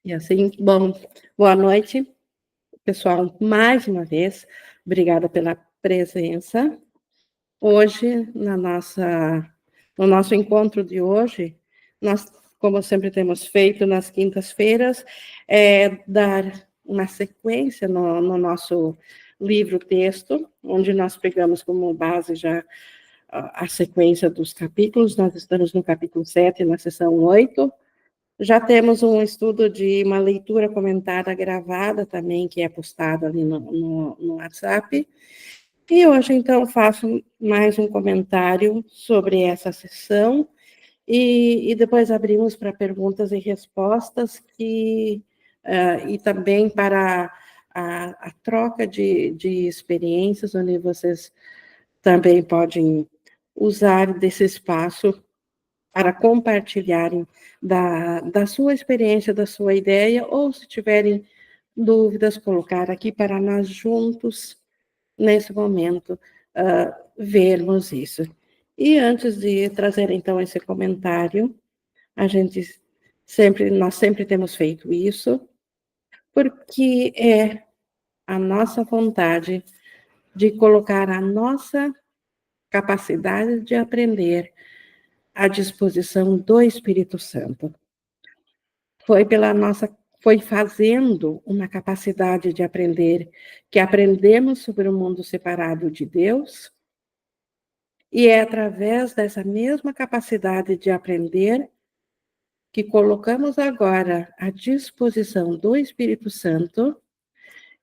E assim, bom, boa noite, pessoal, mais uma vez, obrigada pela presença. Hoje, no nosso encontro de hoje, nós, como sempre temos feito nas quintas-feiras, dar uma sequência no nosso livro-texto, onde nós pegamos como base já a sequência dos capítulos. Nós estamos no capítulo 7, na sessão 8. Já temos um estudo de uma leitura comentada gravada também, que é postado ali no WhatsApp. E hoje, então, faço mais um comentário sobre essa sessão e depois abrimos para perguntas e respostas e também para a troca de experiências, onde vocês também podem usar desse espaço para compartilharem da sua experiência, da sua ideia, ou se tiverem dúvidas, colocar aqui para nós juntos, nesse momento, vermos isso. E antes de trazer, então, esse comentário, nós sempre temos feito isso, porque é a nossa vontade de colocar a nossa capacidade de aprender à disposição do Espírito Santo. Foi fazendo uma capacidade de aprender, que aprendemos sobre o mundo separado de Deus, e é através dessa mesma capacidade de aprender que colocamos agora à disposição do Espírito Santo,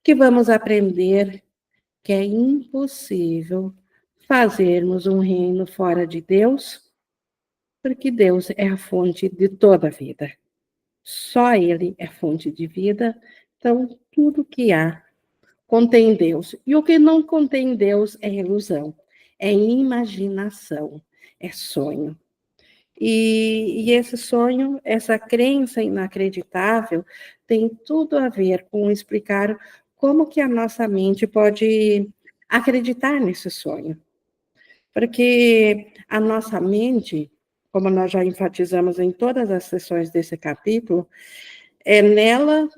que vamos aprender que é impossível fazermos um reino fora de Deus, porque Deus é a fonte de toda a vida. Só Ele é fonte de vida, então tudo que há contém Deus. E o que não contém Deus é ilusão, é imaginação, é sonho. E esse sonho, essa crença inacreditável, tem tudo a ver com explicar como que a nossa mente pode acreditar nesse sonho. Porque a nossa mente, como nós já enfatizamos em todas as sessões desse capítulo, é nela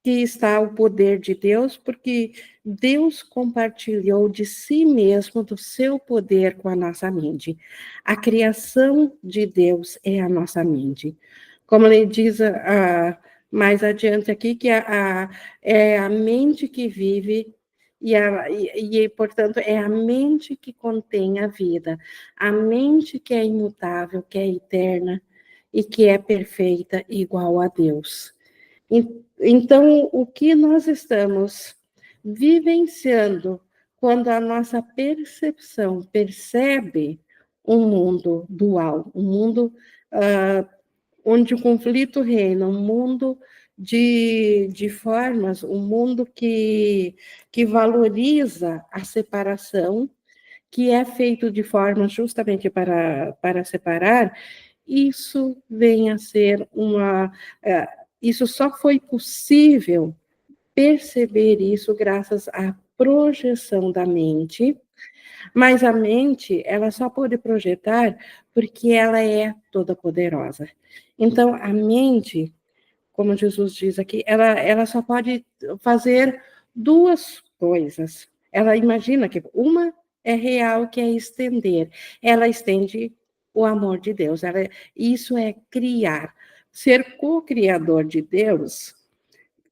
que está o poder de Deus, porque Deus compartilhou de si mesmo, do seu poder com a nossa mente. A criação de Deus é a nossa mente. Como ele diz mais adiante aqui, que é a mente que vive portanto, é a mente que contém a vida, a mente que é imutável, que é eterna e que é perfeita, igual a Deus. Então, o que nós estamos vivenciando quando a nossa percepção percebe um mundo dual, um mundo onde o conflito reina, um mundo de formas, um mundo que valoriza a separação, que é feito de forma justamente para separar, isso vem a ser isso só foi possível perceber isso graças à projeção da mente, mas a mente, ela só pode projetar porque ela é toda poderosa. Então, a mente, como Jesus diz aqui, ela só pode fazer duas coisas. Ela imagina que uma é real, que é estender. Ela estende o amor de Deus. Isso é criar. Ser co-criador de Deus,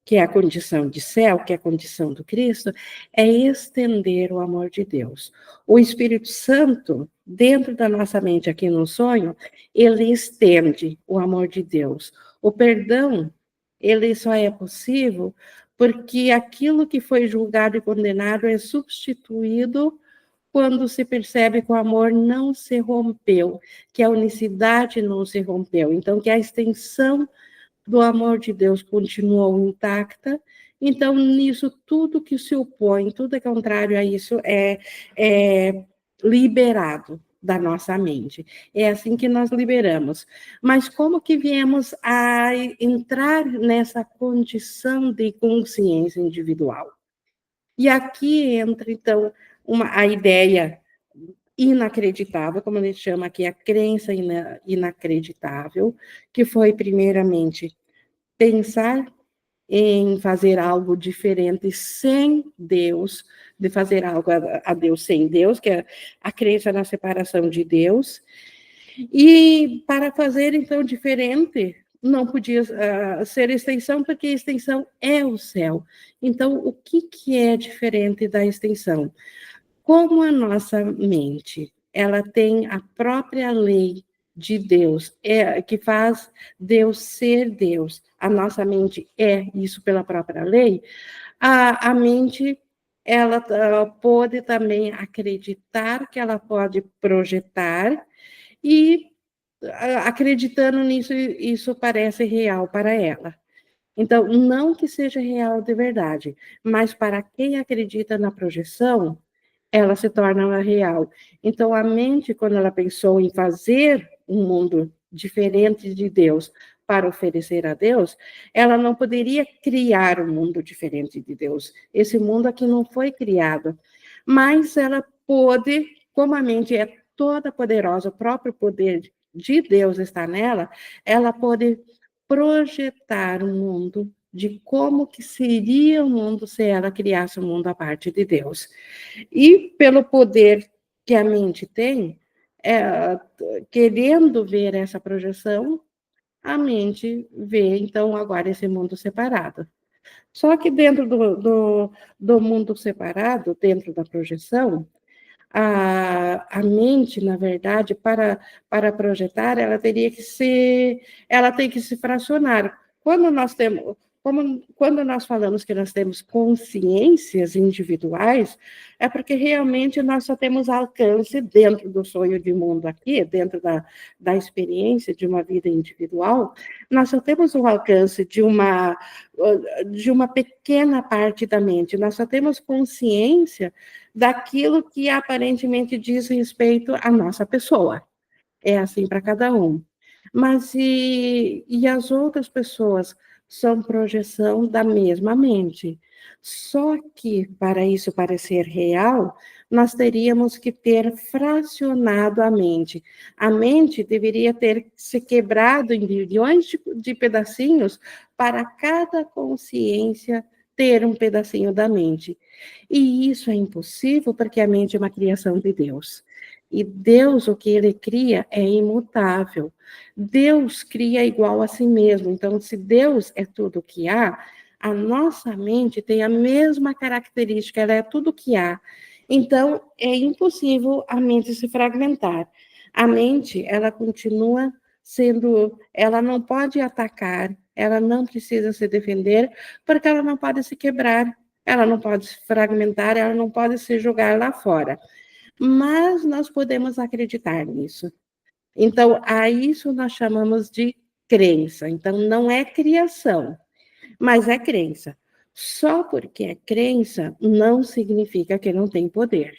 que é a condição de céu, que é a condição do Cristo, é estender o amor de Deus. O Espírito Santo, dentro da nossa mente aqui no sonho, ele estende o amor de Deus. O perdão, ele só é possível porque aquilo que foi julgado e condenado é substituído quando se percebe que o amor não se rompeu, que a unicidade não se rompeu. Então, que a extensão do amor de Deus continuou intacta, então nisso tudo que se opõe, tudo é contrário a isso é liberado da nossa mente. É assim que nós liberamos. Mas como que viemos a entrar nessa condição de consciência individual? E aqui entra, então, a ideia inacreditável, como ele chama aqui, a crença inacreditável, que foi, primeiramente, pensar em fazer algo diferente sem Deus, de fazer algo a Deus sem Deus, que é a crença na separação de Deus. E para fazer, então, diferente, não podia ser extensão, porque a extensão é o céu. Então, o que é diferente da extensão? Como a nossa mente, ela tem a própria lei de Deus, que faz Deus ser Deus. A nossa mente é isso pela própria lei. A mente, ela pode também acreditar que ela pode projetar e acreditando nisso, isso parece real para ela. Então, não que seja real de verdade, mas para quem acredita na projeção, ela se torna real. Então, a mente, quando ela pensou em fazer um mundo diferente de Deus para oferecer a Deus, ela não poderia criar um mundo diferente de Deus. Esse mundo aqui não foi criado, mas ela pôde, como a mente é toda poderosa, o próprio poder de Deus está nela, ela pode projetar um mundo de como que seria o mundo se ela criasse um mundo à parte de Deus. E pelo poder que a mente tem, querendo ver essa projeção, a mente vê, então, agora esse mundo separado. Só que dentro do mundo separado, dentro da projeção, a mente, na verdade, para projetar, ela tem que se fracionar. Quando nós falamos que nós temos consciências individuais, é porque realmente nós só temos alcance dentro do sonho de mundo aqui, dentro da experiência de uma vida individual, nós só temos o alcance de uma pequena parte da mente, nós só temos consciência daquilo que aparentemente diz respeito à nossa pessoa. É assim para cada um. Mas e as outras pessoas são projeção da mesma mente. Só que, para isso parecer real, nós teríamos que ter fracionado a mente. A mente deveria ter se quebrado em bilhões de pedacinhos para cada consciência ter um pedacinho da mente. E isso é impossível porque a mente é uma criação de Deus. E Deus, o que ele cria, é imutável. Deus cria igual a si mesmo. Então, se Deus é tudo que há, a nossa mente tem a mesma característica, ela é tudo que há. Então, é impossível a mente se fragmentar. A mente, ela continua sendo, ela não pode atacar, ela não precisa se defender, porque ela não pode se quebrar, ela não pode se fragmentar, ela não pode se jogar lá fora. Mas nós podemos acreditar nisso. Então, a isso nós chamamos de crença. Então, não é criação, mas é crença. Só porque é crença não significa que não tem poder.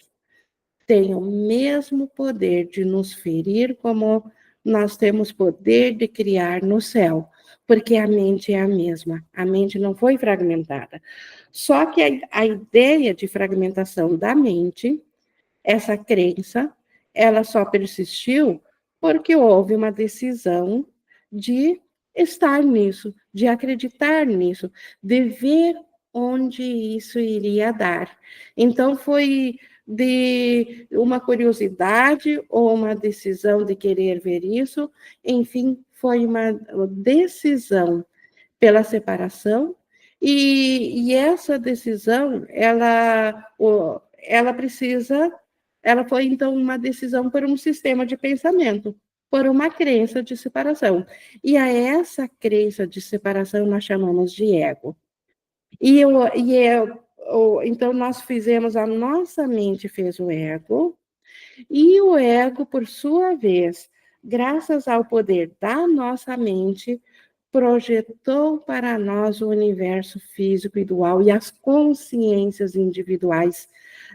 Tem o mesmo poder de nos ferir como nós temos poder de criar no céu, porque a mente é a mesma, a mente não foi fragmentada. Só que a ideia de fragmentação da mente, essa crença, ela só persistiu porque houve uma decisão de estar nisso, de acreditar nisso, de ver onde isso iria dar. Então, foi de uma curiosidade ou uma decisão de querer ver isso, enfim, foi uma decisão pela separação, e essa decisão, ela foi então uma decisão por um sistema de pensamento, por uma crença de separação. E a essa crença de separação nós chamamos de ego. Então nós fizemos, a nossa mente fez o ego, e o ego, por sua vez, graças ao poder da nossa mente, projetou para nós o universo físico e dual e as consciências individuais,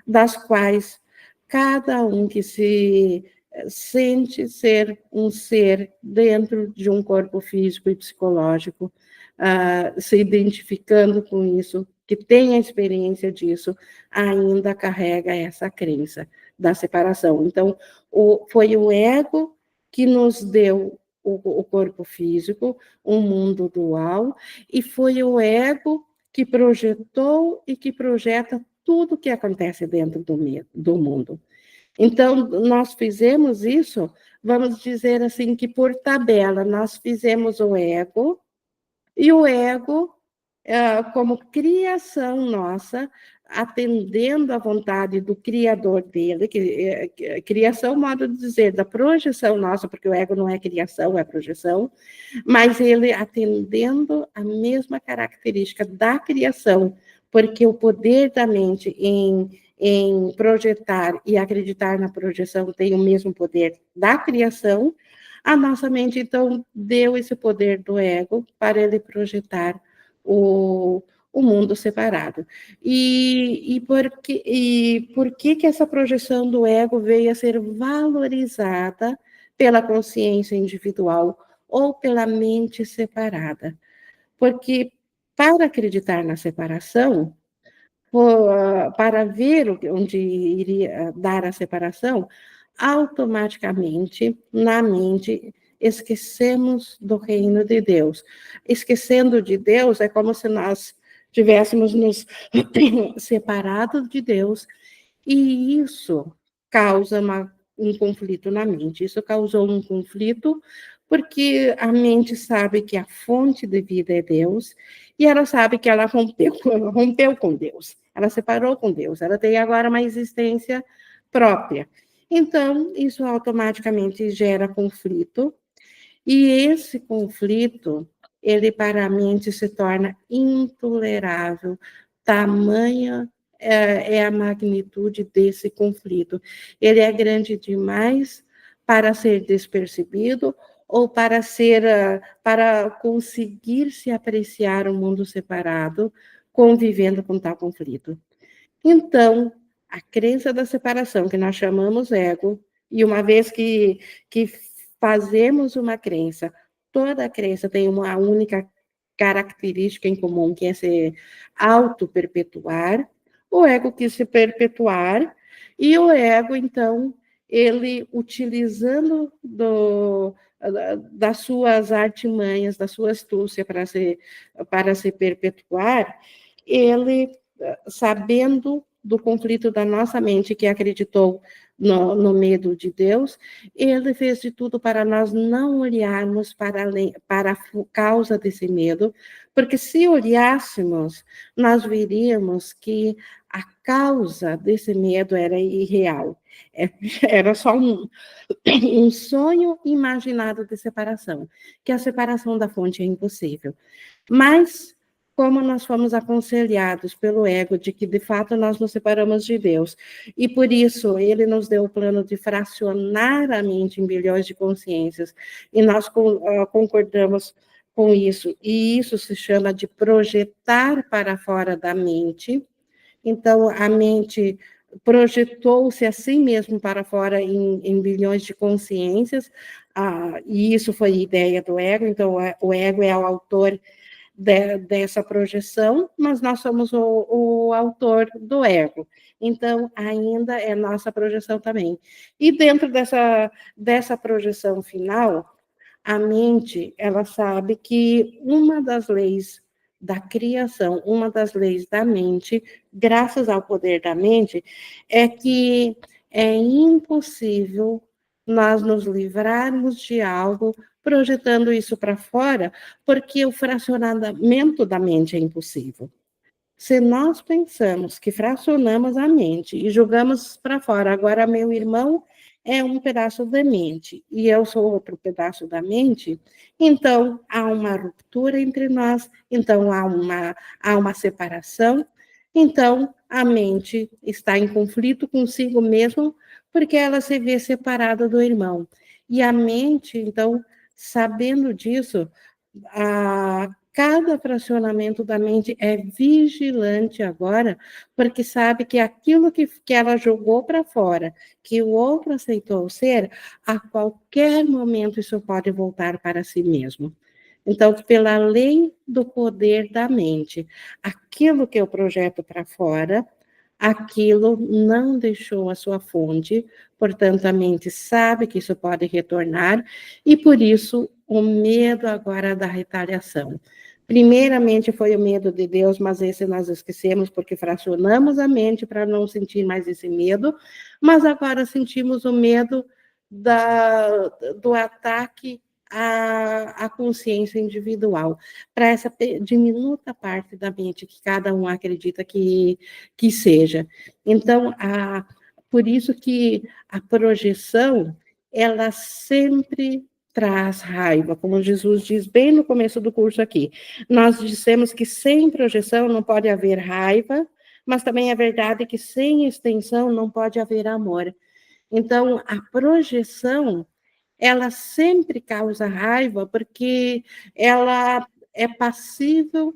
das quais cada um que se sente ser um ser dentro de um corpo físico e psicológico, se identificando com isso, que tem a experiência disso, ainda carrega essa crença da separação. Então, foi o ego que nos deu o corpo físico, um mundo dual, e foi o ego que projetou e que projeta tudo que acontece dentro do mundo. Então, nós fizemos isso, vamos dizer assim, que por tabela, nós fizemos o ego, e o ego, como criação nossa, atendendo à vontade do Criador dele, criação, modo de dizer, da projeção nossa, porque o ego não é criação, é projeção, mas ele atendendo a mesma característica da criação, porque o poder da mente em projetar e acreditar na projeção tem o mesmo poder da criação, a nossa mente, então, deu esse poder do ego para ele projetar o mundo separado. Por que essa projeção do ego veio a ser valorizada pela consciência individual ou pela mente separada? Porque para acreditar na separação, para ver onde iria dar a separação, automaticamente, na mente, esquecemos do reino de Deus. Esquecendo de Deus, é como se nós tivéssemos nos separado de Deus, e isso causa um conflito na mente. Isso causou um conflito porque a mente sabe que a fonte de vida é Deus, e ela sabe que ela rompeu com Deus, ela separou com Deus, ela tem agora uma existência própria. Então, isso automaticamente gera conflito, e esse conflito, ele para a mente se torna intolerável, tamanha é a magnitude desse conflito. Ele é grande demais para ser despercebido ou para conseguir se apreciar o mundo separado, convivendo com tal conflito. Então, a crença da separação, que nós chamamos ego, e uma vez que fazemos uma crença, toda crença tem uma única característica em comum, que é se auto-perpetuar. O ego quis se perpetuar, e o ego, então, ele utilizando das suas artimanhas, da sua astúcia para se perpetuar, ele sabendo do conflito da nossa mente, que acreditou no medo de Deus, ele fez de tudo para nós não olharmos para a causa desse medo, porque se olhássemos, nós veríamos que a causa desse medo era irreal. Era só um sonho imaginado de separação, que a separação da fonte é impossível. Mas, como nós fomos aconselhados pelo ego de que, de fato, nós nos separamos de Deus, e por isso ele nos deu o plano de fracionar a mente em bilhões de consciências, e nós concordamos com isso, e isso se chama de projetar para fora da mente. Então, a mente projetou-se assim mesmo para fora em bilhões de consciências, e isso foi ideia do ego, então o ego é o autor dessa projeção, mas nós somos o autor do ego. Então, ainda é nossa projeção também. E dentro dessa projeção final, a mente, ela sabe que uma das leis da criação, uma das leis da mente, graças ao poder da mente, é que é impossível nós nos livrarmos de algo projetando isso para fora, porque o fracionamento da mente é impossível. Se nós pensamos que fracionamos a mente e jogamos para fora, agora meu irmão é um pedaço da mente e eu sou outro pedaço da mente, então há uma ruptura entre nós, então há uma separação, então a mente está em conflito consigo mesmo, porque ela se vê separada do irmão. E a mente, então, sabendo disso, cada fracionamento da mente é vigilante agora, porque sabe que aquilo que ela jogou para fora, que o outro aceitou ser, a qualquer momento isso pode voltar para si mesmo. Então, pela lei do poder da mente, aquilo que eu projeto para fora, aquilo não deixou a sua fonte, portanto, a mente sabe que isso pode retornar, e por isso o medo agora da retaliação. Primeiramente foi o medo de Deus, mas esse nós esquecemos porque fracionamos a mente para não sentir mais esse medo, mas agora sentimos o medo do ataque à consciência individual, para essa diminuta parte da mente que cada um acredita que seja. Então, por isso que a projeção, ela sempre traz raiva, como Jesus diz bem no começo do curso aqui. Nós dissemos que sem projeção não pode haver raiva, mas também é verdade que sem extensão não pode haver amor. Então, a projeção, ela sempre causa raiva, porque ela é passível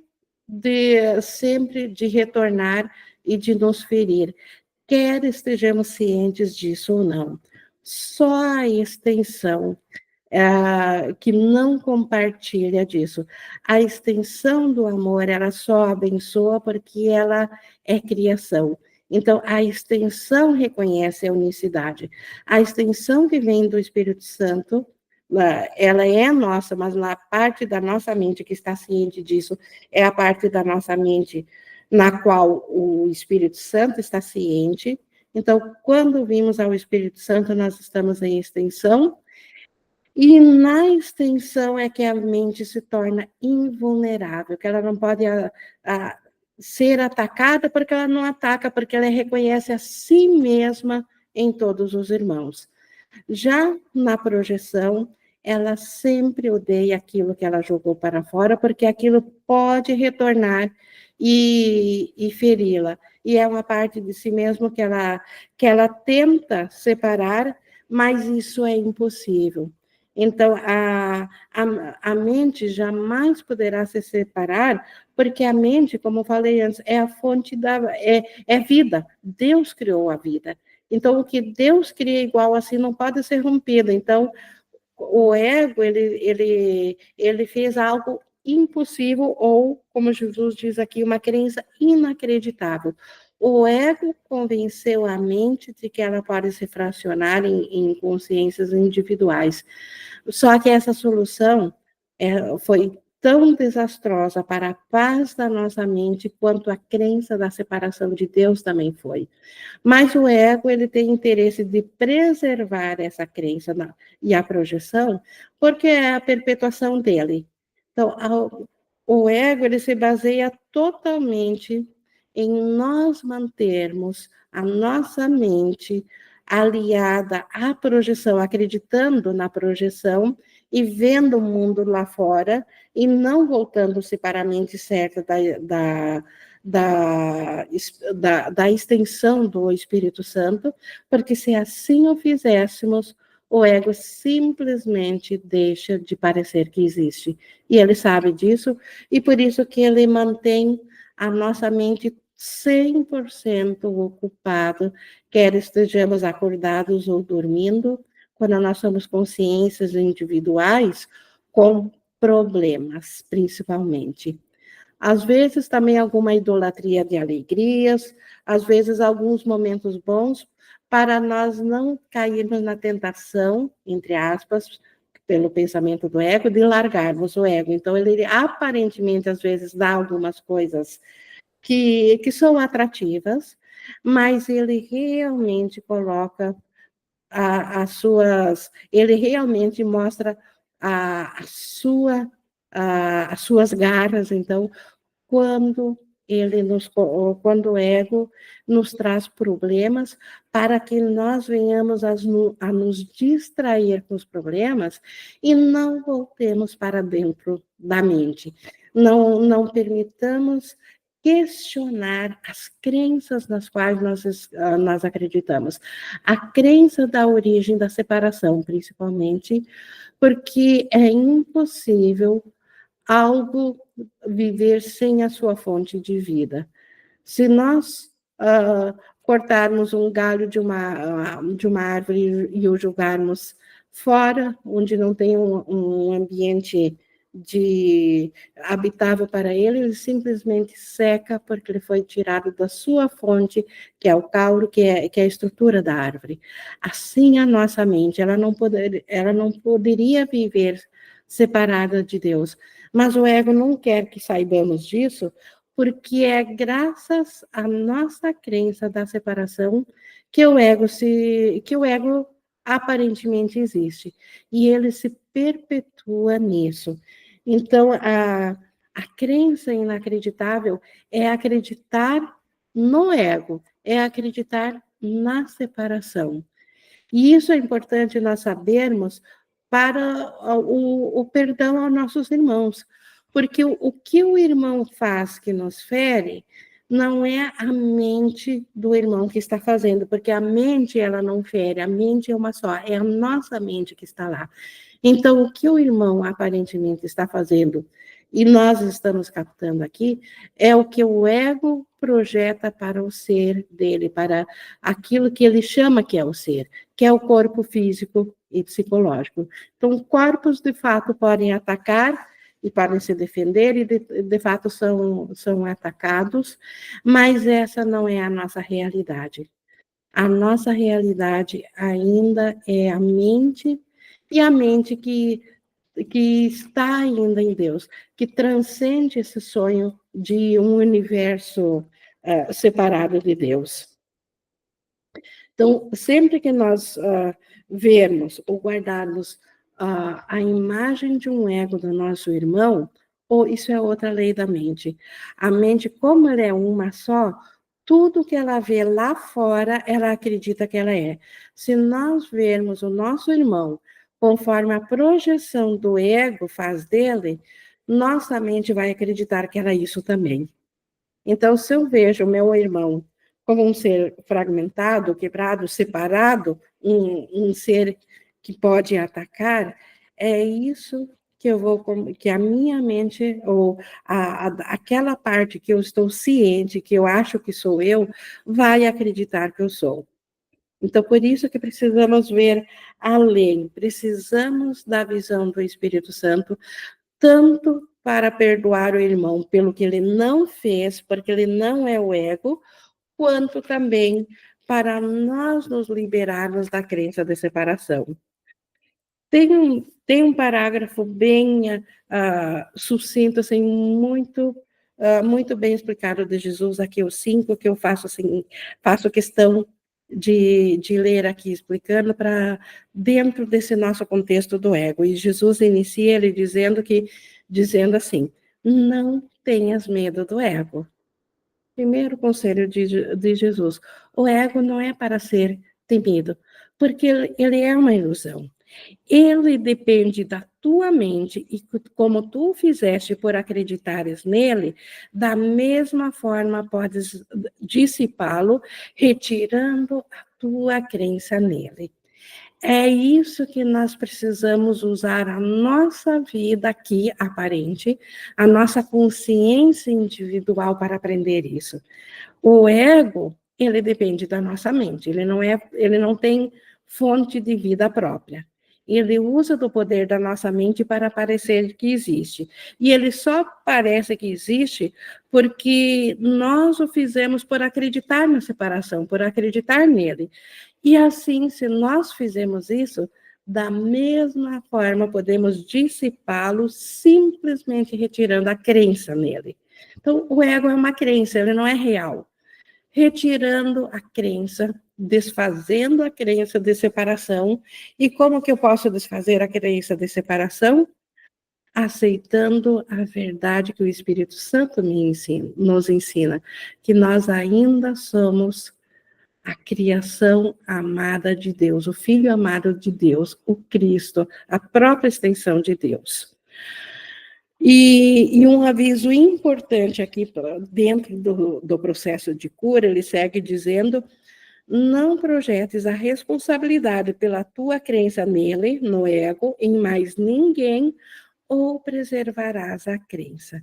de sempre de retornar e de nos ferir, quer estejamos cientes disso ou não. Só a extensão que não compartilha disso. A extensão do amor, ela só abençoa porque ela é criação. Então, a extensão reconhece a unicidade. A extensão que vem do Espírito Santo, ela é nossa, mas na parte da nossa mente que está ciente disso, é a parte da nossa mente na qual o Espírito Santo está ciente. Então, quando vimos ao Espírito Santo, nós estamos em extensão, e na extensão é que a mente se torna invulnerável, que ela não pode ser atacada porque ela não ataca, porque ela reconhece a si mesma em todos os irmãos. Já na projeção, ela sempre odeia aquilo que ela jogou para fora, porque aquilo pode retornar e feri-la. E é uma parte de si mesma que ela tenta separar, mas isso é impossível. Então, a mente jamais poderá se separar, porque a mente, como eu falei antes, é a fonte é vida. Deus criou a vida. Então, o que Deus cria igual assim não pode ser rompido. Então, o ego, ele fez algo impossível, ou, como Jesus diz aqui, uma crença inacreditável. O ego convenceu a mente de que ela pode se fracionar em consciências individuais. Só que essa solução foi tão desastrosa para a paz da nossa mente quanto a crença da separação de Deus também foi. Mas o ego, ele tem interesse de preservar essa crença e a projeção, porque é a perpetuação dele. Então, o ego, ele se baseia totalmente em nós mantermos a nossa mente aliada à projeção, acreditando na projeção e vendo o mundo lá fora e não voltando-se para a mente certa da extensão do Espírito Santo, porque se assim o fizéssemos, o ego simplesmente deixa de parecer que existe. E ele sabe disso, e por isso que ele mantém a nossa mente 100% ocupada, quer estejamos acordados ou dormindo, quando nós somos consciências individuais, com problemas, principalmente. Às vezes também alguma idolatria de alegrias, às vezes alguns momentos bons, para nós não cairmos na tentação, entre aspas, pelo pensamento do ego, de largarmos o ego. Então, ele aparentemente, às vezes, dá algumas coisas que são atrativas, mas ele realmente coloca ele realmente mostra as suas garras, então, quando quando o ego nos traz problemas, para que nós venhamos a nos distrair com os problemas e não voltemos para dentro da mente. Não permitamos questionar as crenças nas quais nós acreditamos. A crença da origem da separação, principalmente, porque é impossível algo viver sem a sua fonte de vida. Se nós cortarmos um galho de uma árvore e o jogarmos fora, onde não tem um ambiente habitável para ele, ele simplesmente seca porque ele foi tirado da sua fonte, que é o caule, que é a estrutura da árvore. Assim a nossa mente, ela não poderia viver separada de Deus. Mas o ego não quer que saibamos disso, porque é graças à nossa crença da separação que o ego aparentemente existe. E ele se perpetua nisso. Então, a crença inacreditável é acreditar no ego, é acreditar na separação. E isso é importante nós sabermos para o perdão aos nossos irmãos, porque o que o irmão faz que nos fere não é a mente do irmão que está fazendo, porque a mente ela não fere, a mente é uma só, é a nossa mente que está lá. Então, o que o irmão aparentemente está fazendo, e nós estamos captando aqui, é o que o ego projeta para o ser dele, para aquilo que ele chama que é o ser, que é o corpo físico e psicológico. Então, corpos, de fato, podem atacar e podem se defender, e de fato são atacados, mas essa não é a nossa realidade. A nossa realidade ainda é a mente, e a mente que está ainda em Deus, que transcende esse sonho de um universo separado de Deus. Então, sempre que nós vermos ou guardarmos a imagem de um ego do nosso irmão, ou isso é outra lei da mente. A mente, como ela é uma só, tudo que ela vê lá fora, ela acredita que ela é. Se nós vermos o nosso irmão conforme a projeção do ego faz dele, nossa mente vai acreditar que ela é isso também. Então, se eu vejo o meu irmão como um ser fragmentado, quebrado, separado, um ser que pode atacar, é isso que eu vou, que a minha mente, ou aquela parte que eu estou ciente, que eu acho que sou eu, vai acreditar que eu sou. Então, por isso que precisamos ver além, precisamos da visão do Espírito Santo, tanto para perdoar o irmão pelo que ele não fez, porque ele não é o ego, quanto também para nós nos liberarmos da crença de separação. Tem um parágrafo bem sucinto, assim, muito bem explicado de Jesus, aqui os 5, que eu faço questão de ler aqui, explicando para dentro desse nosso contexto do ego. E Jesus inicia ele dizendo assim, não tenhas medo do ego. Primeiro conselho de Jesus, o ego não é para ser temido, porque ele é uma ilusão. Ele depende da tua mente, e como tu fizeste por acreditares nele, da mesma forma podes dissipá-lo, retirando a tua crença nele. É isso que nós precisamos usar a nossa vida aqui, aparente, a nossa consciência individual para aprender isso. O ego, ele depende da nossa mente, ele não tem fonte de vida própria. Ele usa do poder da nossa mente para parecer que existe. E ele só parece que existe porque nós o fizemos por acreditar na separação, por acreditar nele. E assim, se nós fizermos isso, da mesma forma podemos dissipá-lo simplesmente retirando a crença nele. Então, o ego é uma crença, ele não é real. Retirando a crença, desfazendo a crença de separação. E como que eu posso desfazer a crença de separação? Aceitando a verdade que o Espírito Santo nos ensina, que nós ainda somos a criação amada de Deus, o Filho amado de Deus, o Cristo, a própria extensão de Deus. E um aviso importante aqui, dentro do processo de cura, ele segue dizendo, não projetes a responsabilidade pela tua crença nele, no ego, em mais ninguém, ou preservarás a crença.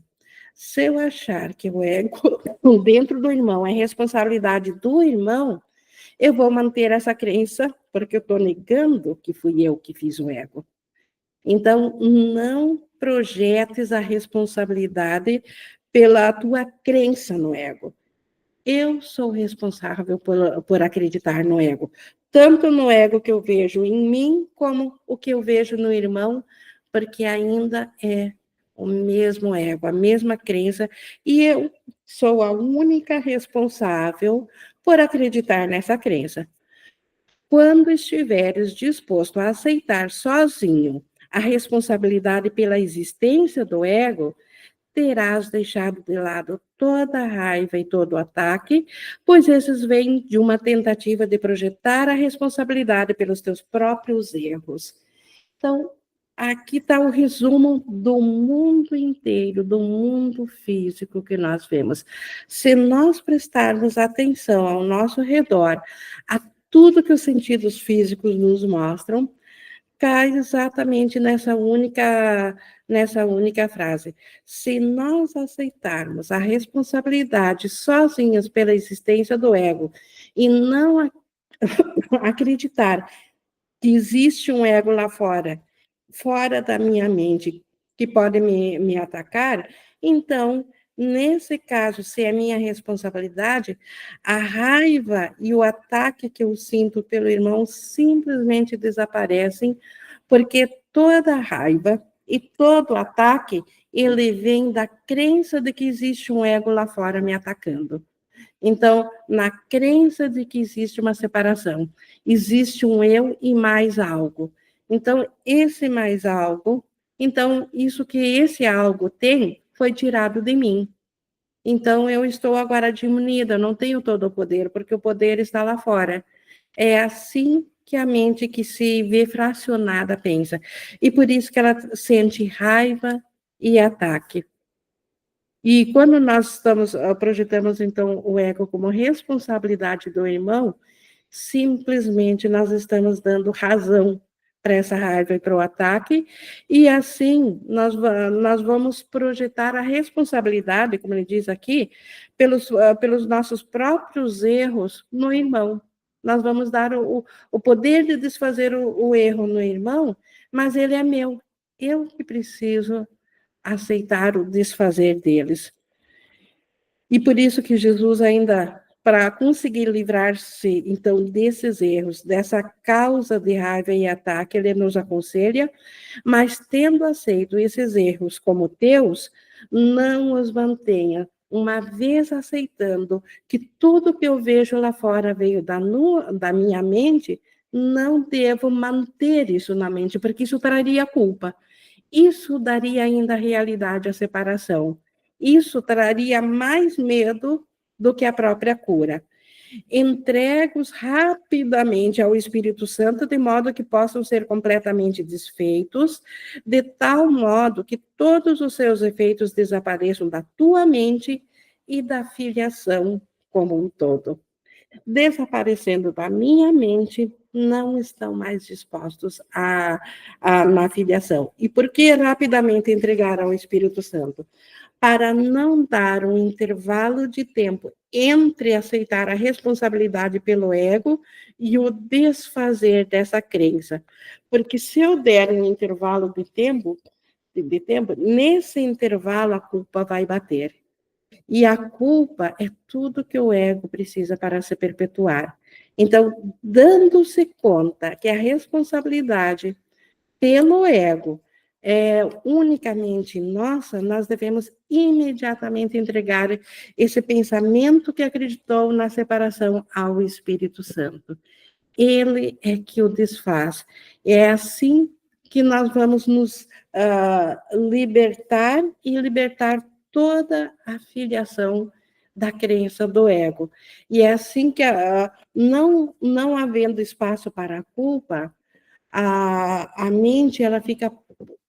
Se eu achar que o ego dentro do irmão é responsabilidade do irmão, eu vou manter essa crença, porque eu estou negando que fui eu que fiz o ego. Então, não projetes a responsabilidade pela tua crença no ego. Eu sou responsável por acreditar no ego, tanto no ego que eu vejo em mim, como o que eu vejo no irmão, porque ainda é o mesmo ego, a mesma crença, e eu sou a única responsável por acreditar nessa crença. Quando estiveres disposto a aceitar sozinho a responsabilidade pela existência do ego, terás deixado de lado toda a raiva e todo o ataque, pois esses vêm de uma tentativa de projetar a responsabilidade pelos teus próprios erros. Então, aqui está o resumo do mundo inteiro, do mundo físico que nós vemos. Se nós prestarmos atenção ao nosso redor, a tudo que os sentidos físicos nos mostram, cai exatamente nessa única frase. Se nós aceitarmos a responsabilidade sozinhas pela existência do ego e não acreditar que existe um ego lá fora, fora da minha mente, que pode me atacar, então, nesse caso, se é minha responsabilidade, a raiva e o ataque que eu sinto pelo irmão simplesmente desaparecem, porque toda raiva e todo ataque, ele vem da crença de que existe um ego lá fora me atacando. Então, na crença de que existe uma separação, existe um eu e mais algo. Então, esse mais algo, então, isso que esse algo tem, foi tirado de mim. Então, eu estou agora diminuída, não tenho todo o poder, porque o poder está lá fora. É assim que a mente que se vê fracionada pensa. E por isso que ela sente raiva e ataque. E quando nós projetamos, então, o ego como responsabilidade do irmão, simplesmente nós estamos dando razão para essa raiva e para o ataque, e assim nós vamos projetar a responsabilidade, como ele diz aqui, pelos nossos próprios erros no irmão. Nós vamos dar o poder de desfazer o erro no irmão, mas ele é meu. Eu que preciso aceitar o desfazer deles. E por isso que Jesus ainda, para conseguir livrar-se, então, desses erros, dessa causa de raiva e ataque, ele nos aconselha, mas tendo aceito esses erros como teus, não os mantenha, uma vez aceitando que tudo que eu vejo lá fora veio da minha mente, não devo manter isso na mente, porque isso traria culpa. Isso daria ainda realidade à separação. Isso traria mais medo do que a própria cura. Entregue-os rapidamente ao Espírito Santo, de modo que possam ser completamente desfeitos, de tal modo que todos os seus efeitos desapareçam da tua mente e da filiação como um todo. Desaparecendo da minha mente, não estão mais dispostos na filiação. E por que rapidamente entregar ao Espírito Santo? Para não dar um intervalo de tempo entre aceitar a responsabilidade pelo ego e o desfazer dessa crença. Porque se eu der um intervalo de tempo, nesse intervalo a culpa vai bater. E a culpa é tudo que o ego precisa para se perpetuar. Então, dando-se conta que a responsabilidade pelo ego é unicamente nossa, nós devemos imediatamente entregar esse pensamento que acreditou na separação ao Espírito Santo. Ele é que o desfaz. É assim que nós vamos nos libertar e libertar toda a filiação da crença do ego. E é assim que, não havendo espaço para a culpa, a mente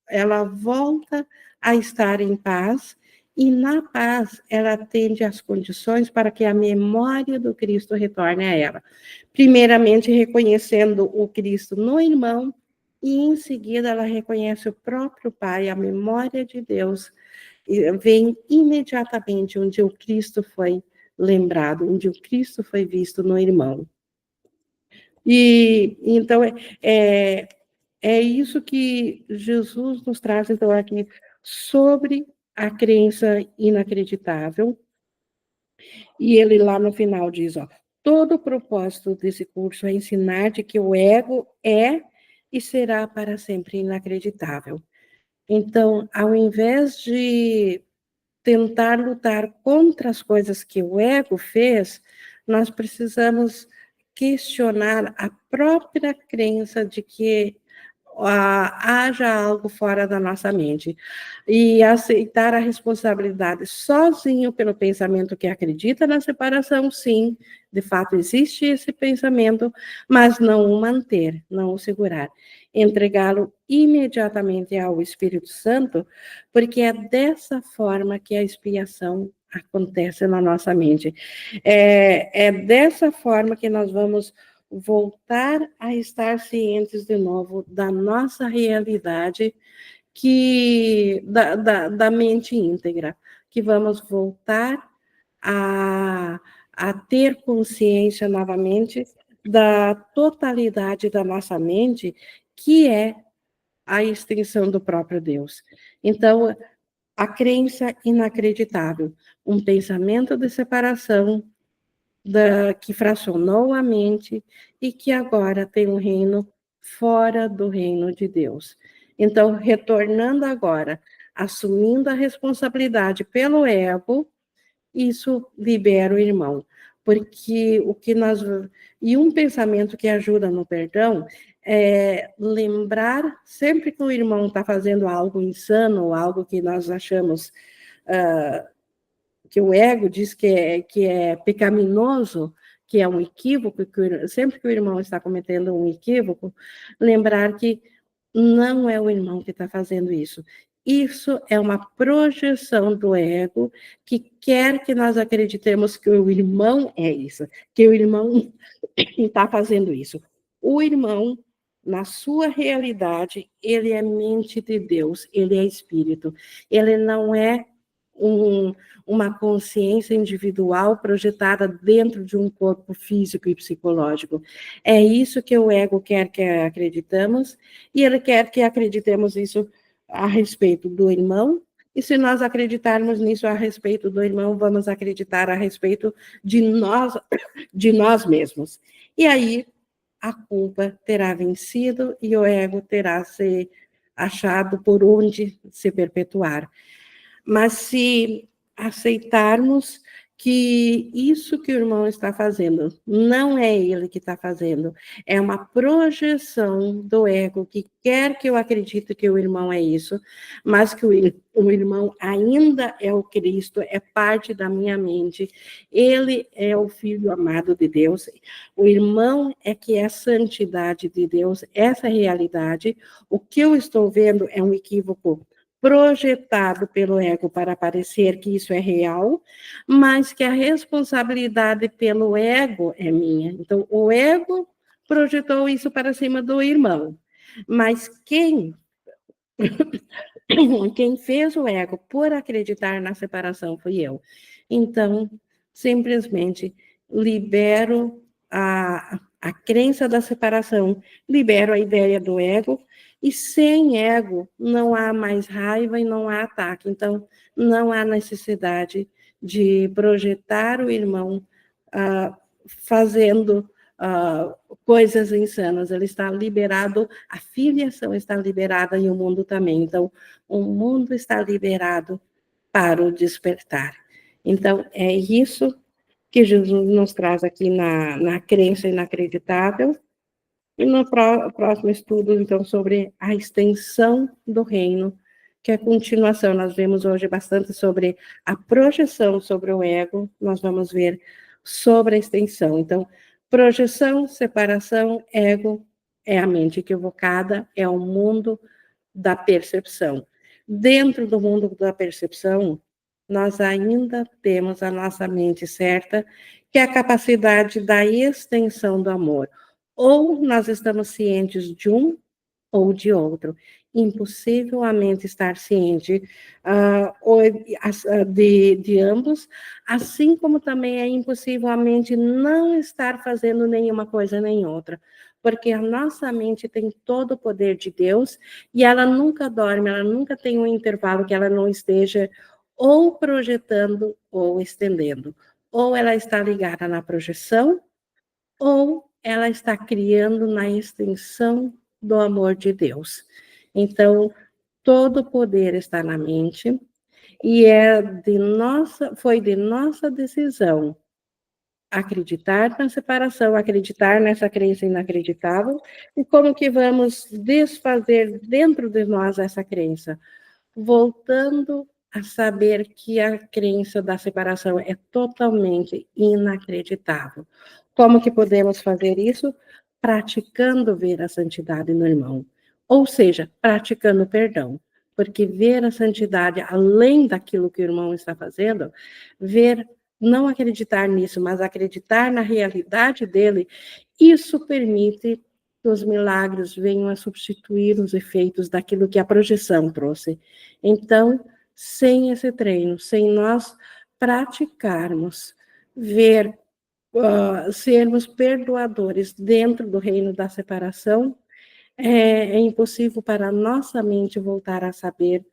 ela volta a estar em paz, e na paz ela atende às condições para que a memória do Cristo retorne a ela. Primeiramente, reconhecendo o Cristo no irmão, e em seguida ela reconhece o próprio Pai, a memória de Deus, e vem imediatamente onde o Cristo foi lembrado, onde o Cristo foi visto no irmão. E então é isso que Jesus nos traz, então, aqui, sobre a crença inacreditável. E ele lá no final diz, ó, todo o propósito desse curso é ensinar-te que o ego é e será para sempre inacreditável. Então, ao invés de tentar lutar contra as coisas que o ego fez, nós precisamos questionar a própria crença de que haja algo fora da nossa mente e aceitar a responsabilidade sozinho pelo pensamento que acredita na separação, sim, de fato existe esse pensamento, mas não o manter, não o segurar, entregá-lo imediatamente ao Espírito Santo, porque é dessa forma que a expiação acontece na nossa mente. É dessa forma que nós vamos voltar a estar cientes de novo da nossa realidade, da mente íntegra, que vamos voltar a ter consciência novamente da totalidade da nossa mente, que é a extensão do próprio Deus. Então, a crença inacreditável, um pensamento de separação que fracionou a mente e que agora tem um reino fora do reino de Deus. Então, retornando agora, assumindo a responsabilidade pelo ego, isso libera o irmão. Porque o que nós. E um pensamento que ajuda no perdão é lembrar, sempre que o irmão está fazendo algo insano, algo que nós achamos. Que o ego diz que é pecaminoso, que é um equívoco, sempre que o irmão está cometendo um equívoco, lembrar que não é o irmão que está fazendo isso. Isso é uma projeção do ego que quer que nós acreditemos que o irmão é isso, que o irmão está fazendo isso. O irmão, na sua realidade, ele é mente de Deus, ele é espírito, ele não é um, uma consciência individual projetada dentro de um corpo físico e psicológico. É isso que o ego quer que acreditamos, e ele quer que acreditemos isso a respeito do irmão, e se nós acreditarmos nisso a respeito do irmão, vamos acreditar a respeito de nós mesmos. E aí a culpa terá vencido e o ego terá se achado por onde se perpetuar. Mas se aceitarmos que isso que o irmão está fazendo não é ele que está fazendo, é uma projeção do ego que quer que eu acredite que o irmão é isso, mas que o irmão ainda é o Cristo, é parte da minha mente, ele é o Filho amado de Deus, o irmão é que é santidade de Deus, essa realidade, o que eu estou vendo é um equívoco projetado pelo ego para parecer que isso é real, mas que a responsabilidade pelo ego é minha. Então, o ego projetou isso para cima do irmão, mas quem fez o ego por acreditar na separação fui eu. Então, simplesmente libero a crença da separação, libero a ideia do ego, e sem ego não há mais raiva e não há ataque. Então, não há necessidade de projetar o irmão fazendo coisas insanas. Ele está liberado, a filiação está liberada e o mundo também. Então, o mundo está liberado para o despertar. Então, é isso que Jesus nos traz aqui na crença inacreditável. E no próximo estudo, então, sobre a extensão do reino, que é a continuação. Nós vemos hoje bastante sobre a projeção sobre o ego, nós vamos ver sobre a extensão. Então, projeção, separação, ego é a mente equivocada, é o mundo da percepção. Dentro do mundo da percepção, nós ainda temos a nossa mente certa, que é a capacidade da extensão do amor. Ou nós estamos cientes de um ou de outro. Impossível a mente estar ciente de ambos, assim como também é impossível a mente não estar fazendo nenhuma coisa nem outra, porque a nossa mente tem todo o poder de Deus e ela nunca dorme, ela nunca tem um intervalo que ela não esteja ou projetando ou estendendo. Ou ela está ligada na projeção, ou ela está criando na extensão do amor de Deus. Então, todo o poder está na mente e foi de nossa decisão acreditar na separação, acreditar nessa crença inacreditável, e como que vamos desfazer dentro de nós essa crença, voltando a saber que a crença da separação é totalmente inacreditável. Como que podemos fazer isso? Praticando ver a santidade no irmão, ou seja, praticando o perdão, porque ver a santidade além daquilo que o irmão está fazendo, ver, não acreditar nisso, mas acreditar na realidade dele, isso permite que os milagres venham a substituir os efeitos daquilo que a projeção trouxe. Então, sem esse treino, sem nós praticarmos, ver, sermos perdoadores dentro do reino da separação, é impossível para a nossa mente voltar a saber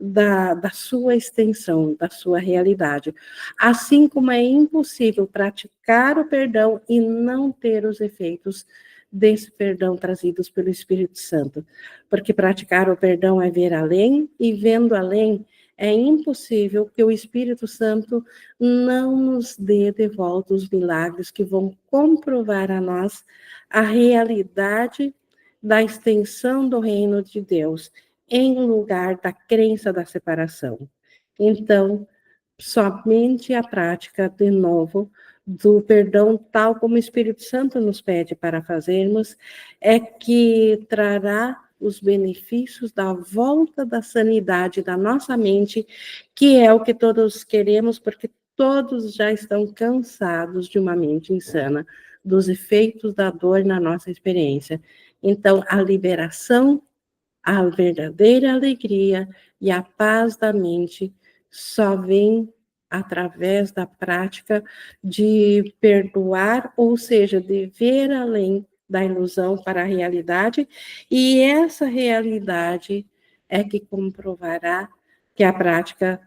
da sua extensão, da sua realidade. Assim como é impossível praticar o perdão e não ter os efeitos desse perdão trazidos pelo Espírito Santo. Porque praticar o perdão é ver além, e vendo além, é impossível que o Espírito Santo não nos dê de volta os milagres que vão comprovar a nós a realidade da extensão do reino de Deus, em lugar da crença da separação. Então, somente a prática, de novo, do perdão, tal como o Espírito Santo nos pede para fazermos, é que trará os benefícios da volta da sanidade da nossa mente, que é o que todos queremos, porque todos já estão cansados de uma mente insana, dos efeitos da dor na nossa experiência. Então, a liberação, a verdadeira alegria e a paz da mente só vem através da prática de perdoar, ou seja, de ver além da ilusão para a realidade, e essa realidade é que comprovará que a prática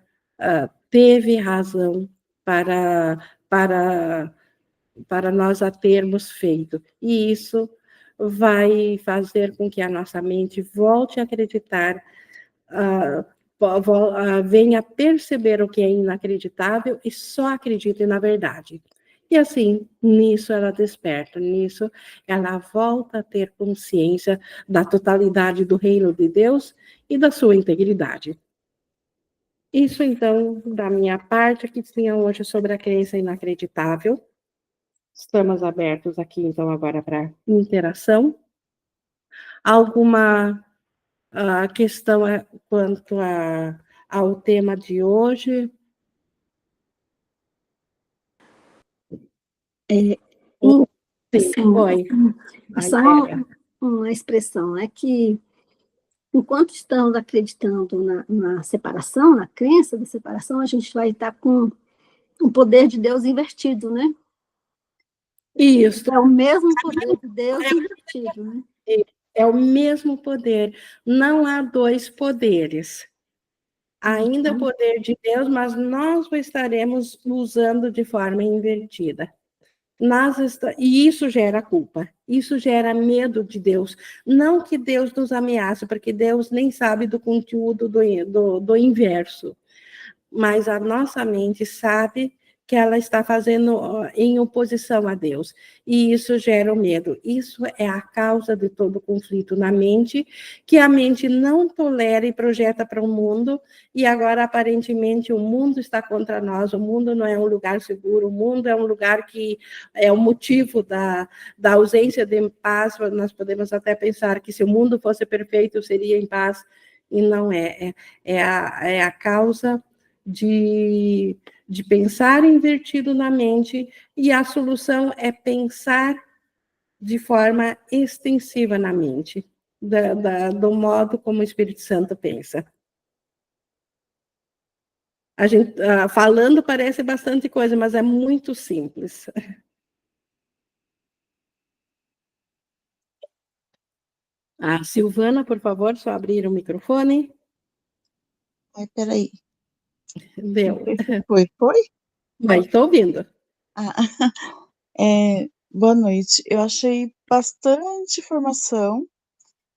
teve razão para para nós a termos feito. E isso vai fazer com que a nossa mente volte a acreditar, venha perceber o que é inacreditável e só acredite na verdade. E assim, nisso ela desperta, nisso ela volta a ter consciência da totalidade do reino de Deus e da sua integridade. Isso, então, da minha parte, que tinha hoje sobre a crença inacreditável. Estamos abertos aqui, então, agora para interação. Alguma questão quanto ao tema de hoje? Sim, Oi. Só uma expressão, é que enquanto estamos acreditando na separação, na crença da separação, a gente vai estar com o poder de Deus invertido, né? Isso. É o mesmo poder de Deus invertido, né? É o mesmo poder. Não há dois poderes. Ainda o poder de Deus, mas nós o estaremos usando de forma invertida. E isso gera culpa, isso gera medo de Deus. Não que Deus nos ameace, porque Deus nem sabe do conteúdo do inverso, mas a nossa mente sabe que ela está fazendo em oposição a Deus, e isso gera o medo. Isso é a causa de todo o conflito na mente, que a mente não tolera e projeta para o mundo, e agora aparentemente o mundo está contra nós, o mundo não é um lugar seguro, o mundo é um lugar que é o motivo da ausência de paz. Nós podemos até pensar que se o mundo fosse perfeito, seria em paz, e não é. É a causa de pensar invertido na mente, e a solução é pensar de forma extensiva na mente, do modo como o Espírito Santo pensa. A gente, falando parece bastante coisa, mas é muito simples. A Silvana, por favor, só abrir o microfone. Ai, peraí. Deu. Não sei se foi. Foi? Mas estou ouvindo. Ah, boa noite. Eu achei bastante informação.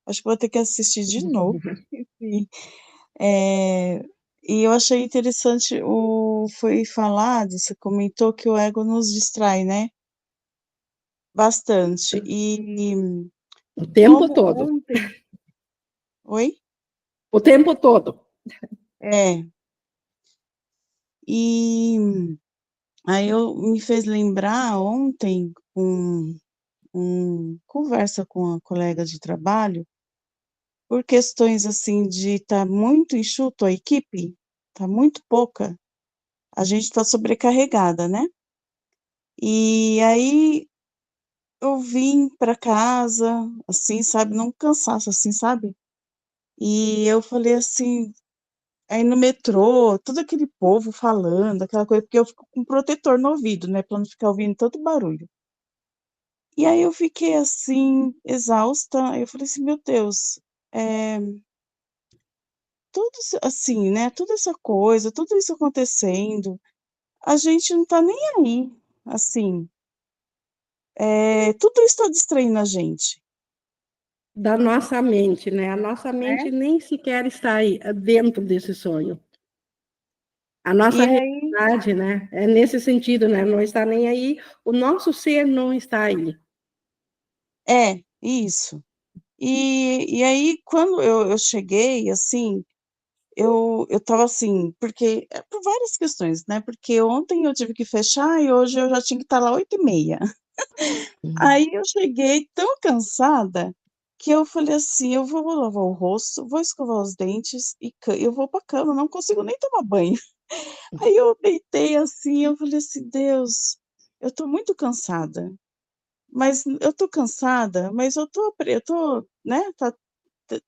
Acho que vou ter que assistir de novo. Enfim, é, e eu achei interessante foi falado, você comentou que o ego nos distrai, né? Bastante. E O tempo como todo. ontem. Oi? O tempo todo. É. E aí me fez lembrar ontem conversa com a colega de trabalho, por questões assim de estar muito enxuto a equipe, está muito pouca, a gente está sobrecarregada, né? E aí eu vim para casa, assim, sabe, num cansaço, assim, sabe? E eu falei assim, aí no metrô, todo aquele povo falando, aquela coisa, porque eu fico com protetor no ouvido, né, para não ficar ouvindo tanto barulho. E aí eu fiquei assim, exausta, eu falei assim, meu Deus, é, tudo assim, né, toda essa coisa, tudo isso acontecendo, a gente não tá nem aí, assim, tudo isso está distraindo a gente, Da nossa mente, né? A nossa mente né? nem sequer está aí, dentro desse sonho. A nossa E aí, realidade, né? É nesse sentido, né? Não está nem aí, o nosso ser não está aí. isso. E aí, quando eu cheguei, assim, eu estava assim, porque, por várias questões, né? Porque ontem eu tive que fechar e hoje eu já tinha que estar lá 8h30. Aí eu cheguei tão cansada que eu falei assim: eu vou lavar o rosto, vou escovar os dentes e eu vou para cama, não consigo nem tomar banho. Aí eu deitei assim, eu falei assim: Deus, eu tô muito cansada, mas eu tô cansada, mas eu tô, né, tá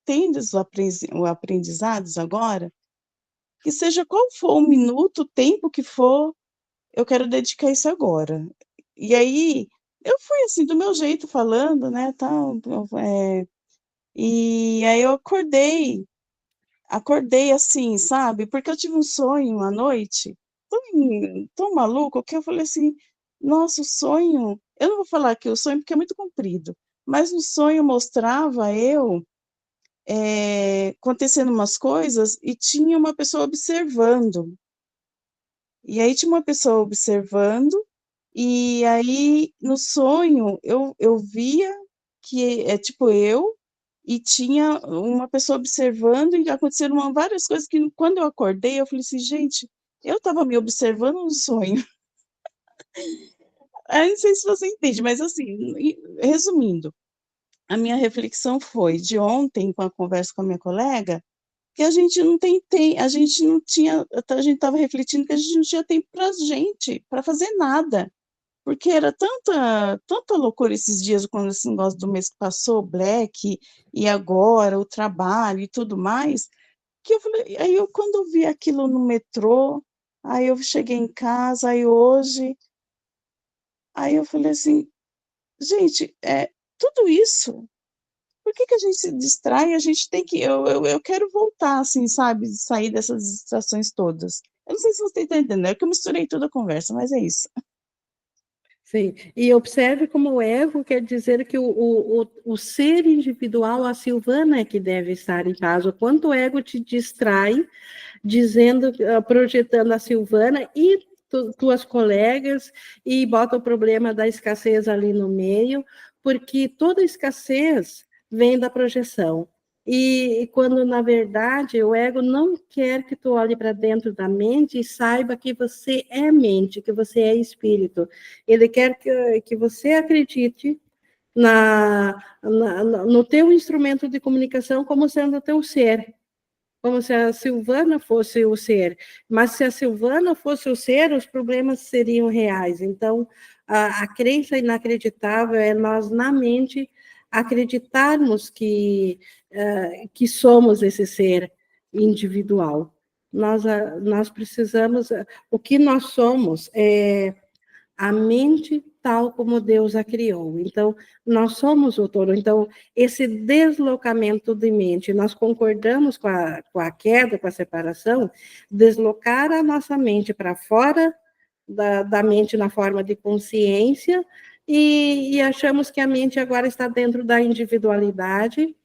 tendo os aprendizados agora, que seja qual for o minuto, o tempo que for, eu quero dedicar isso agora. E aí, eu fui assim, do meu jeito falando, né, tal, e aí eu acordei assim, sabe, porque eu tive um sonho à noite, tão maluco, que eu falei assim, nossa, o sonho, eu não vou falar aqui o sonho porque é muito comprido, mas o sonho mostrava eu acontecendo umas coisas e tinha uma pessoa observando. E aí tinha uma pessoa observando, e aí no sonho eu via que é tipo eu, e tinha uma pessoa observando, e aconteceram várias coisas que quando eu acordei, eu falei assim, gente, eu estava me observando no sonho. Eu não sei se você entende, mas assim, resumindo, a minha reflexão foi de ontem, com a conversa com a minha colega, que a gente não a gente não tinha, a gente estava refletindo que a gente não tinha tempo para gente, para fazer nada, porque era tanta loucura esses dias, quando esse negócio do mês que passou, Black, e agora o trabalho e tudo mais, que eu falei, aí eu quando eu vi aquilo no metrô, aí eu cheguei em casa, aí eu falei assim, gente, tudo isso, por que que a gente se distrai? A gente tem que. Eu quero voltar, assim, sabe? Sair dessas distrações todas. Eu não sei se você está entendendo, é que eu misturei toda a conversa, mas é isso. Sim, e observe como o ego quer dizer que o ser individual, a Silvana é que deve estar em paz. O quanto o ego te distrai, dizendo, projetando a Silvana e tuas colegas, e bota o problema da escassez ali no meio, porque toda escassez vem da projeção. E quando, na verdade, o ego não quer que tu olhe para dentro da mente e saiba que você é mente, que você é espírito. Ele quer que você acredite no teu instrumento de comunicação como sendo o teu ser, como se a Silvana fosse o ser. Mas se a Silvana fosse o ser, os problemas seriam reais. Então, a crença inacreditável é nós, na mente, acreditarmos que somos esse ser individual. Nós precisamos, o que nós somos é a mente tal como Deus a criou. Então, nós somos o todo. Então, esse deslocamento de mente, nós concordamos com a queda, com a separação, deslocar a nossa mente para fora da mente na forma de consciência, e achamos que a mente agora está dentro da individualidade,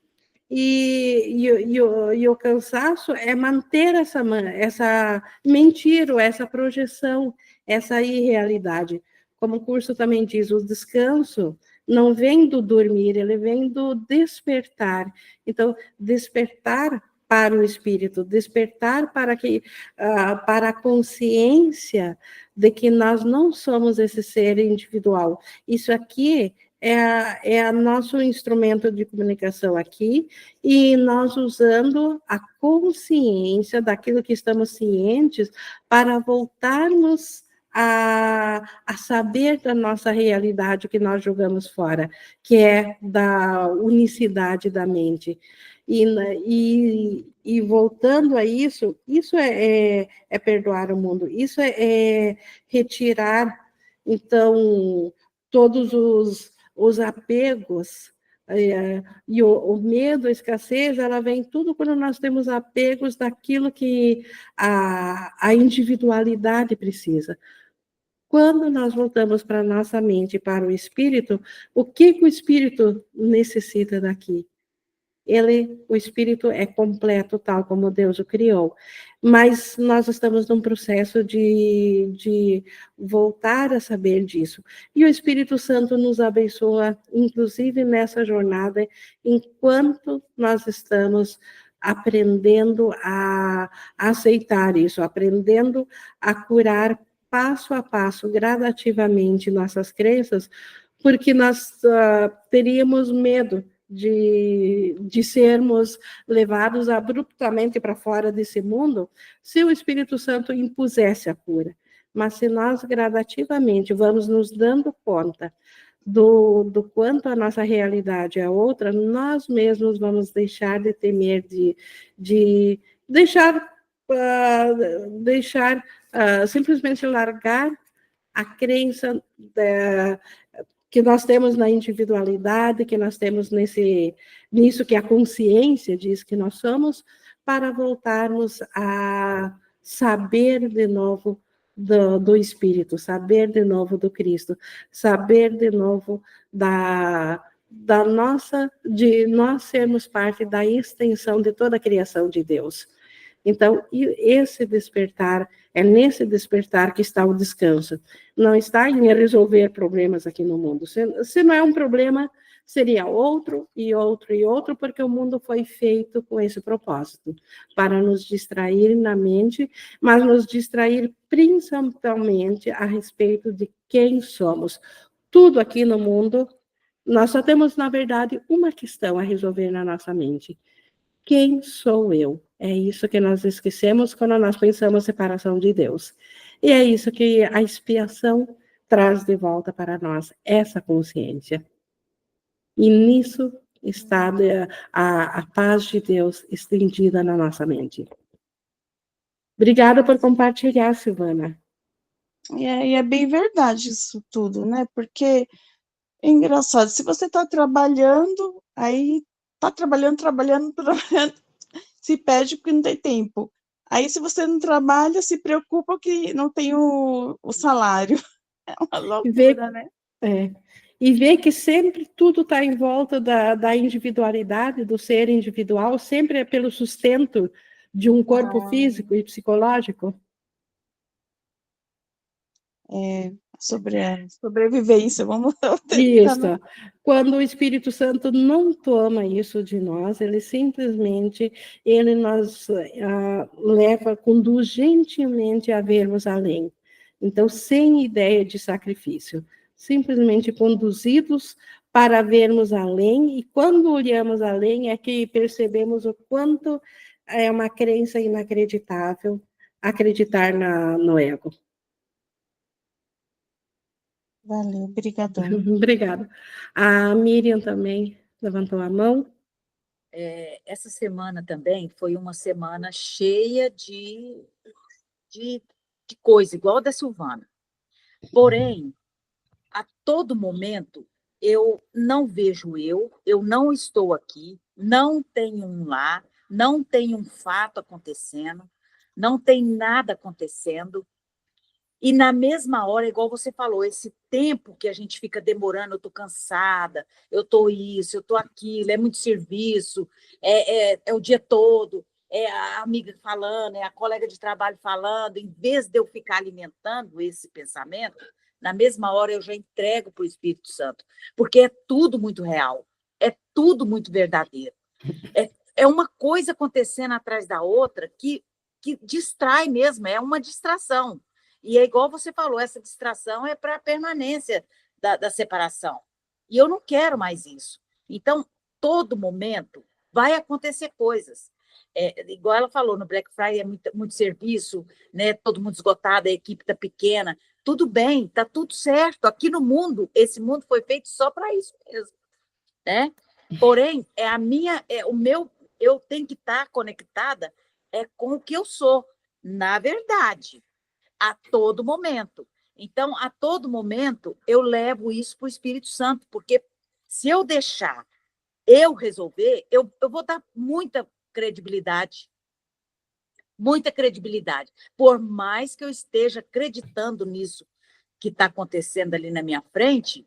e o cansaço é manter essa mentira, essa projeção, essa irrealidade. Como o curso também diz, o descanso não vem do dormir, ele vem do despertar. Então, despertar para o espírito, despertar para a consciência de que nós não somos esse ser individual. Isso aqui é nosso instrumento de comunicação aqui, e nós usando a consciência daquilo que estamos cientes para voltarmos a saber da nossa realidade, o que nós jogamos fora, que é da unicidade da mente. E voltando a isso, isso é perdoar o mundo, isso é retirar, então, todos os apegos, e o medo, a escassez, ela vem tudo quando nós temos apegos daquilo que a individualidade precisa. Quando nós voltamos para a nossa mente, para o espírito, o que o espírito necessita daqui? O espírito é completo, tal como Deus o criou. Mas nós estamos num processo de voltar a saber disso. E o Espírito Santo nos abençoa, inclusive nessa jornada, enquanto nós estamos aprendendo a aceitar isso, aprendendo a curar passo a passo, gradativamente, nossas crenças, porque nós teríamos medo de sermos levados abruptamente para fora desse mundo, se o Espírito Santo impusesse a cura. Mas se nós gradativamente vamos nos dando conta do quanto a nossa realidade é outra, nós mesmos vamos deixar de temer, de deixar, simplesmente largar a crença que nós temos na individualidade, que nós temos nisso que a consciência diz que nós somos, para voltarmos a saber de novo do Espírito, saber de novo do Cristo, saber de novo de nós sermos parte da extensão de toda a criação de Deus. Então, esse despertar, é nesse despertar que está o descanso. Não está em resolver problemas aqui no mundo. Se não é um problema, seria outro e outro e outro, porque o mundo foi feito com esse propósito, para nos distrair na mente, mas nos distrair principalmente a respeito de quem somos. Tudo aqui no mundo, nós só temos, na verdade, uma questão a resolver na nossa mente. Quem sou eu? É isso que nós esquecemos quando nós pensamos separação de Deus. E é isso que a expiação traz de volta para nós, essa consciência. E nisso está a paz de Deus estendida na nossa mente. Obrigada por compartilhar, Silvana. E é bem verdade isso tudo, né? Porque é engraçado, se você está trabalhando, aí está trabalhando, se perde porque não tem tempo. Aí, se você não trabalha, se preocupa que não tem o salário. É uma loucura, né? E ver que sempre tudo está em volta da individualidade, do ser individual, sempre é pelo sustento de um corpo físico e psicológico. Sobre a sobrevivência, vamos tentar. Isso. Quando o Espírito Santo não toma isso de nós, ele simplesmente nos leva, conduz gentilmente a vermos além. Então, sem ideia de sacrifício, simplesmente conduzidos para vermos além, e quando olhamos além é que percebemos o quanto é uma crença inacreditável acreditar no ego. Valeu, obrigadão. Obrigada. A Miriam também levantou a mão. Essa semana também foi uma semana cheia de coisa, igual a da Silvana. Porém, a todo momento, eu não vejo eu não estou aqui, não tenho um lá, não tem um fato acontecendo, não tem nada acontecendo. E na mesma hora, igual você falou, esse tempo que a gente fica demorando, eu estou cansada, eu estou isso, eu estou aquilo, é muito serviço, é o dia todo, é a amiga falando, é a colega de trabalho falando, em vez de eu ficar alimentando esse pensamento, na mesma hora eu já entrego para o Espírito Santo, porque é tudo muito real, é tudo muito verdadeiro. É uma coisa acontecendo atrás da outra que distrai mesmo, é uma distração. E é igual você falou, essa distração é para a permanência da separação. E eu não quero mais isso. Então, todo momento vai acontecer coisas. Igual ela falou, no Black Friday é muito serviço, né? Todo mundo esgotado, a equipe está pequena. Tudo bem, está tudo certo. Aqui no mundo, esse mundo foi feito só para isso mesmo. Né? Porém, eu tenho que estar conectada com o que eu sou, na verdade, a todo momento. Então, a todo momento, eu levo isso para o Espírito Santo, porque se eu deixar eu resolver, eu vou dar muita credibilidade. Muita credibilidade. Por mais que eu esteja acreditando nisso que está acontecendo ali na minha frente,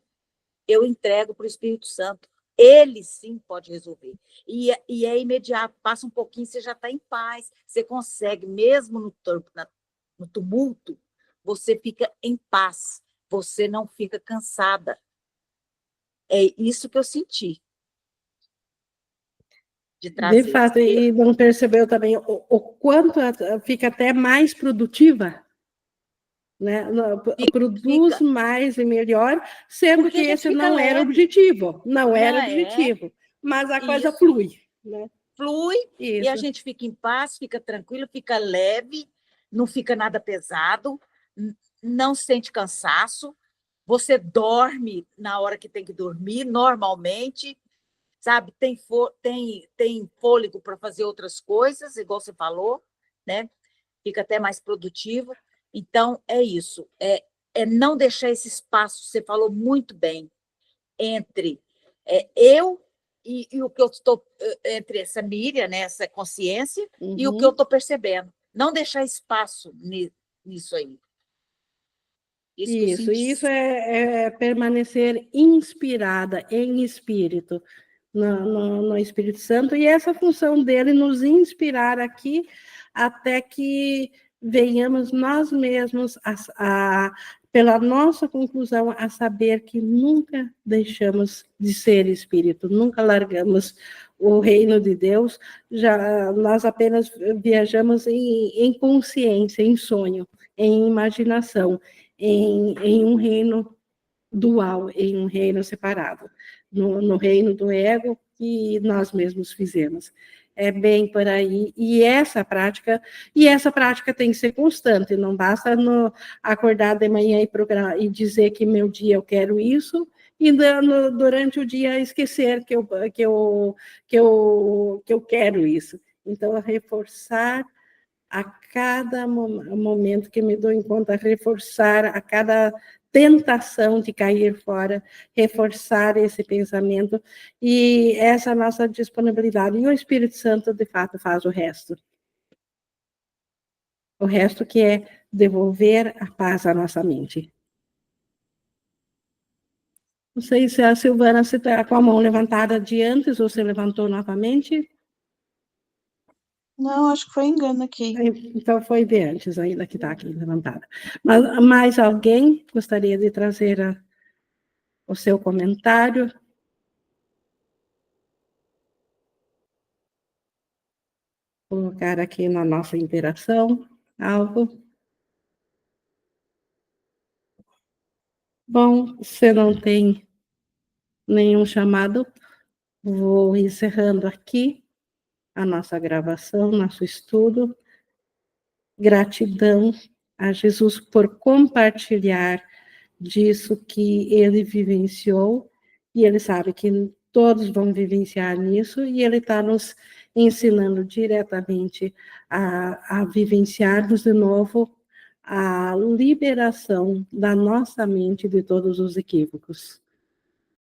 eu entrego para o Espírito Santo. Ele sim pode resolver. E é imediato, passa um pouquinho, você já está em paz, você consegue, mesmo no tumulto, você fica em paz, você não fica cansada. É isso que eu senti. De trazer. De fato, e não percebeu também o quanto fica até mais produtiva? Né? Produz mais e melhor, sendo que esse não era o objetivo. Não era o objetivo. Mas a coisa flui. Né? Flui, e a gente fica em paz, fica tranquilo, fica leve, não fica nada pesado, não sente cansaço, você dorme na hora que tem que dormir, normalmente, sabe? Tem fôlego para fazer outras coisas, igual você falou, né? Fica até mais produtivo. Então, é isso. É não deixar esse espaço, você falou muito bem, entre eu e o que eu estou, entre essa Miriam, né, essa consciência, e o que eu estou percebendo. Não deixar espaço nisso aí. Isso é permanecer inspirada em espírito, no Espírito Santo, e essa função dele nos inspirar aqui até que venhamos nós mesmos pela nossa conclusão a saber que nunca deixamos de ser espírito, nunca largamos o reino de Deus, nós apenas viajamos em consciência, em sonho, em imaginação, em um reino dual, em um reino separado, no reino do ego que nós mesmos fizemos. É bem por aí. E essa prática tem que ser constante, não basta acordar de manhã e dizer que meu dia eu quero isso, e durante o dia esquecer que eu quero isso. Então, reforçar a cada momento que me dou em conta, reforçar a cada tentação de cair fora, reforçar esse pensamento e essa nossa disponibilidade. E o Espírito Santo, de fato, faz o resto. O resto que é devolver a paz à nossa mente. Não sei se a Silvana está com a mão levantada de antes ou se levantou novamente. Não, acho que foi engano aqui. Então foi de antes ainda que está aqui levantada. Mas mais alguém gostaria de trazer o seu comentário? Colocar aqui na nossa interação algo. Bom, se não tem nenhum chamado, vou encerrando aqui a nossa gravação, nosso estudo. Gratidão a Jesus por compartilhar disso que ele vivenciou, e ele sabe que todos vão vivenciar nisso, e ele está nos ensinando diretamente a vivenciarmos de novo a liberação da nossa mente de todos os equívocos.